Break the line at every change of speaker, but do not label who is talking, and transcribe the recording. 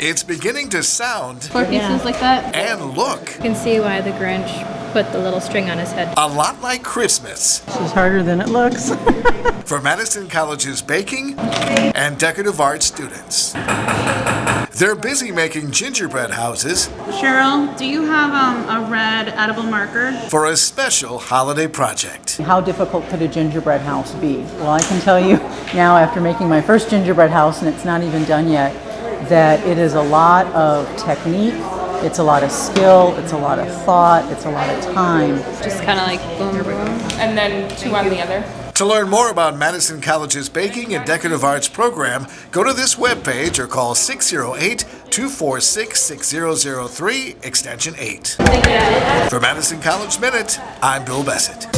It's beginning to sound
4 pieces like that.
and look
You can see why the Grinch put the little string on his head.
a lot like Christmas.
This is harder than it looks.
For Madison College's baking and decorative arts students. They're busy making gingerbread houses
Cheryl, do you have a red edible marker?
for a special holiday project.
How difficult could a gingerbread house be? Well, I can tell you now, after making my first gingerbread house, and it's not even done yet, that it is a lot of technique, it's a lot of skill, it's a lot of thought, it's a lot of time.
Just kind of like boom, boom.
And then 2 on the other.
To learn more about Madison College's baking and decorative arts program, go to this webpage or call 608-246-6003, extension 8. For Madison College Minute, I'm Bill Bessett.